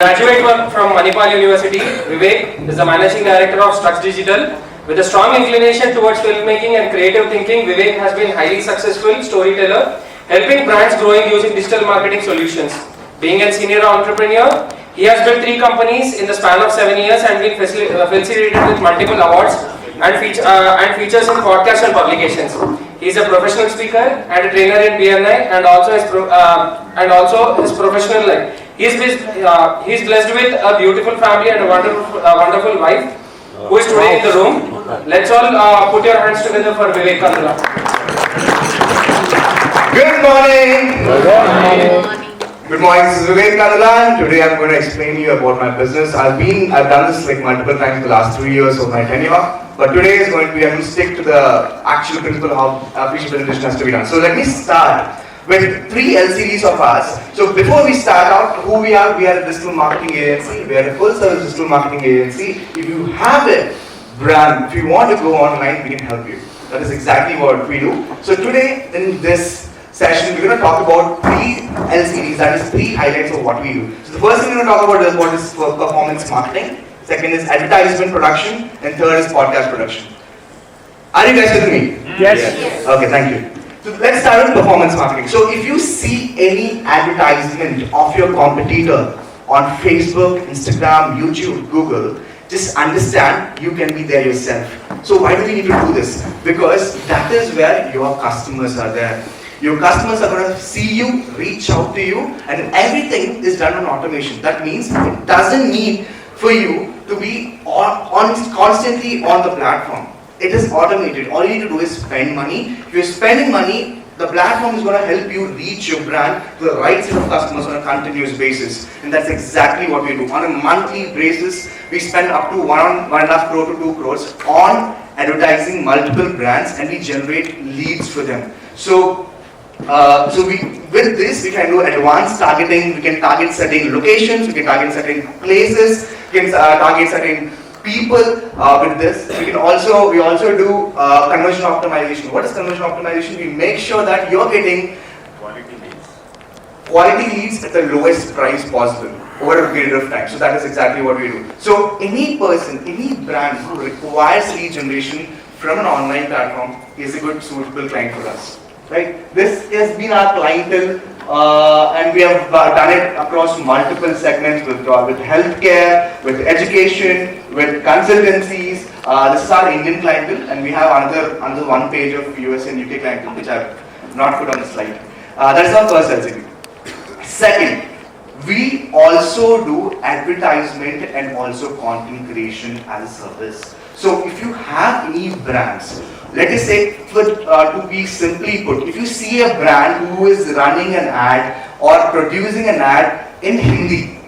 Graduate from Manipal University, Vivek is the Managing Director of Strux Digital. With a strong inclination towards filmmaking and creative thinking, Vivek has been highly successful storyteller, helping brands growing using digital marketing solutions. Being a senior entrepreneur, he has built 3 companies in the span of 7 years and been facilitated with multiple awards and features in podcasts and publications. He is a professional speaker and a trainer in BNI and also his professional life. He is blessed with a beautiful family and a wonderful wife who is today in the room. Let's all put your hands together for Vivek Kandula. Good morning. Good morning. This is Vivek Kandula, and today I'm going to explain to you about my business. I've done this like multiple times the last 3 years of my tenure. But today is going to be, I'm going to stick to the actual principle of how each presentation has to be done. So let me start with 3 LCDs of ours. So before we start out, who we are a digital marketing agency. We are a full service digital marketing agency. If you have a brand, if you want to go online, we can help you. That is exactly what we do. So today in this session, we're going to talk about 3 LCDs, that is 3 highlights of what we do. So the first thing we're going to talk about is what is performance marketing. Second is advertisement production, and third is podcast production. Are you guys with me? Yes. Okay, thank you. So let's start with performance marketing. So if you see any advertisement of your competitor on Facebook, Instagram, YouTube, Google, just understand you can be there yourself. So why do we need to do this? Because that is where your customers are there. Your customers are going to see you, reach out to you, and everything is done on automation. That means it doesn't need for you to be constantly on the platform. It is automated. All you need to do is spend money. If you're spending money, the platform is going to help you reach your brand to the right set of customers on a continuous basis. And that's exactly what we do. On a monthly basis, we spend up to 1.5 crore to 2 crores on advertising multiple brands, and we generate leads for them. With this, we can do advanced targeting. We can target certain locations. We can target certain places. We can target certain people with this. We also do conversion optimization. What is conversion optimization? We make sure that you're getting quality leads at the lowest price possible over a period of time. So that is exactly what we do. So any person, any brand who requires lead generation from an online platform is a good suitable client for us. Right? This has been our clientele, and we have done it across multiple segments with healthcare, with education, with consultancies. This is our Indian clientele, and we have another one page of US and UK clientele, which I have not put on the slide. That is our first LCD. Second, we also do advertisement and also content creation as a service. So if you have any brands, let us say, to be simply put, if you see a brand who is running an ad or producing an ad in Hindi,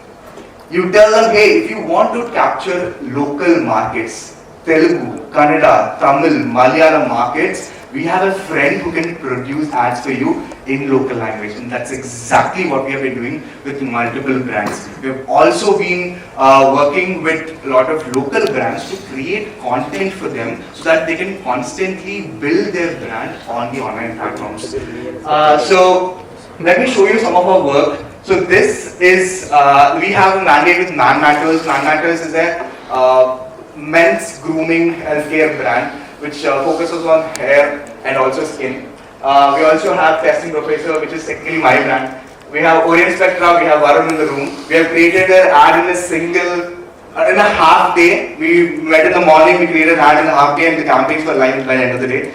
you tell them, hey, if you want to capture local markets, Telugu, Kannada, Tamil, Malayalam markets, we have a friend who can produce ads for you in local language, and that's exactly what we have been doing with multiple brands. We have also been working with a lot of local brands to create content for them so that they can constantly build their brand on the online platforms. So let me show you some of our work. So this is, we have a mandate with Man Matters. Man Matters is a men's grooming healthcare brand which focuses on hair and also skin. We also have Testing Professor, which is technically my brand. We have Orient Spectra, we have Varun in the room. We have created an ad in a half day. We met in the morning, we created an ad in a half day, and the campaigns were live by the end of the day.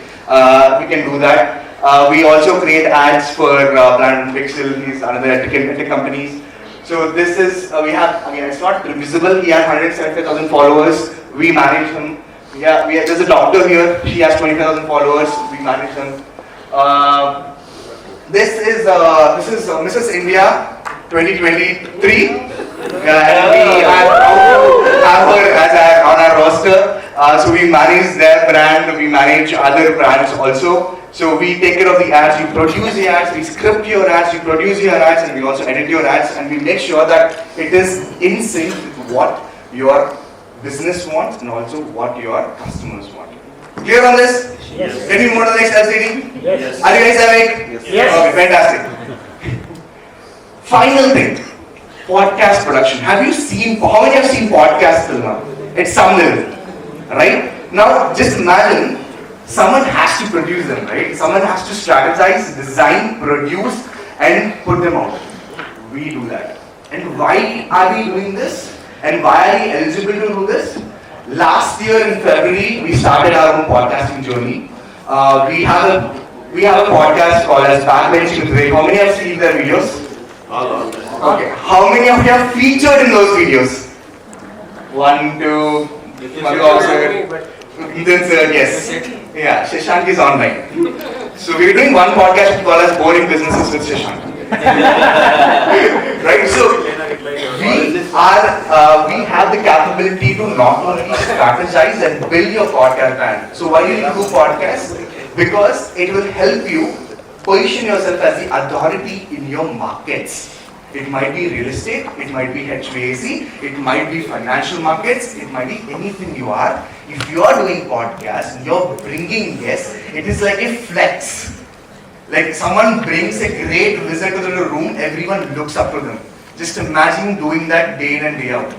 We can do that. We also create ads for Brandon Pixel, he's another tech companies. So this is, we have, again, it's not visible, he has 175,000 followers, we manage him. There's a doctor here, she has 25,000 followers, we manage them. This is Mrs. India 2023, and we are proud to have her on our roster. So we manage their brand, we manage other brands also. So we take care of the ads, you produce the ads, we script your ads, you produce your ads, and we also edit your ads, and we make sure that it is in sync with what your business wants and also what your customers want. Clear on this? Yes. Can we move to the next LCD? Yes. Are you guys awake? Yes. Okay, fantastic. Final thing. Podcast production. Have you seen, how many have seen podcasts till now? At some level, right? Now, just imagine, someone has to produce them, right? Someone has to strategize, design, produce, and put them out. We do that. And why are we doing this? And why are we eligible to do this? Last year in February, we started our own podcasting journey. We have a podcast called as Backbenching with Vivek. How many have seen their videos? All. Okay. How many of you have featured in those videos? 1, 2, Magog sir, Vinith sir, yes. Yeah, Shashank is online. So we're doing one podcast called as Boring Businesses with Shashank. Right? So we have the capability to not only strategize and build your podcast brand. So why do you do podcasts? Because it will help you position yourself as the authority in your markets. It might be real estate, it might be HVAC, it might be financial markets, it might be anything you are. If you are doing podcasts, you're bringing guests, it is like a flex. Like someone brings a great visitor to the room, everyone looks up to them. Just imagine doing that day in and day out.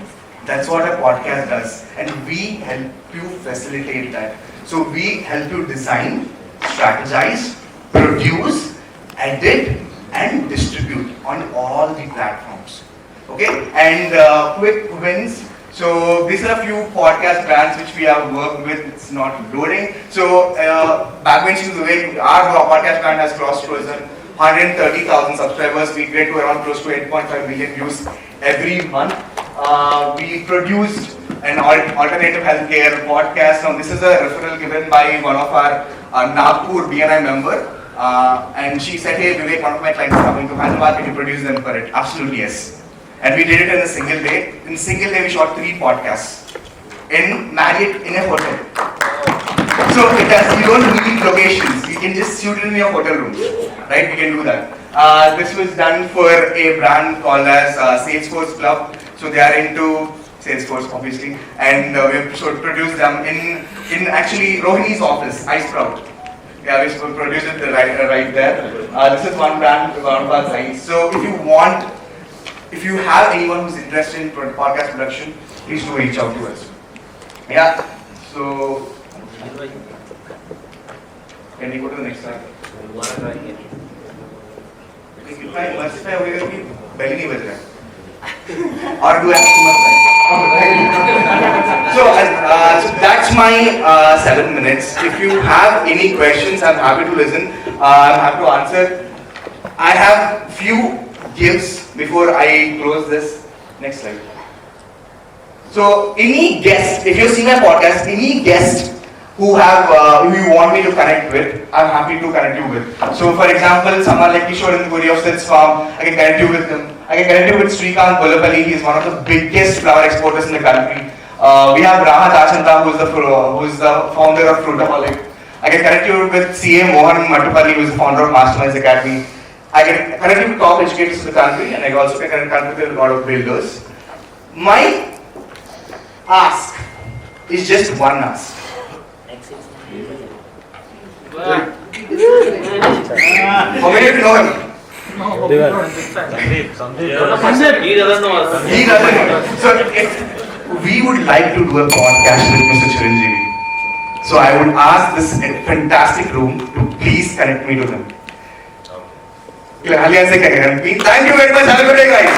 That's what a podcast does. And we help you facilitate that. So we help you design, strategize, produce, edit, and distribute on all the platforms. Okay? And quick wins. So these are a few podcast brands which we have worked with. It's not loading. So Backbenching with Vivek, our podcast brand has crossed to 130,000 subscribers. We get to around close to 8.5 million views every month. We produced an alternative healthcare podcast. Now this is a referral given by one of our Nagpur BNI member. And she said, hey Vivek, one of my clients is coming to Hyderabad, can you produce them for it? Absolutely yes. And we did it in a single day. In a single day we shot 3 podcasts in Marriott in a hotel. So it has, you don't need locations, you can just shoot it in your hotel room, right? We can do that. This was done for a brand called as Salesforce Club. So they are into Salesforce obviously, and we produced them in actually Rohini's office, Ice Sprout. Yeah, we produced it right there. This is one brand, one of our clients. So if you have anyone who's interested in podcast production, please do reach out to us. Yeah. So can we go to the next slide? If I wait, belly नहीं बज रहा है. Or do I have too much time? So that's my 7 minutes. If you have any questions, I'm happy to listen. I'm happy to answer. I have few gifts before I close this. Next slide. So any guest, if you see my podcast, any guest who you want me to connect with, I'm happy to connect you with. So for example, someone like Kishore in the Guri of Sid's farm, I can connect you with him. I can connect you with Srikanth Bolapalli. He is one of the biggest flower exporters in the country. We have Rahat Achanta, who is the founder of Fruitaholic. I can connect you with CA Mohan Matupalli, who is the founder of Masterminds Academy. I can connect you with top educators in the country, and I also can connect with a lot of builders. My ask is just one ask. How many of you know him? He doesn't know. He doesn't know. So if we would like to do a podcast with Mr. Chiranjeevi, so I would ask this fantastic room to please connect me to him. Thank you very much. Have a good day, guys.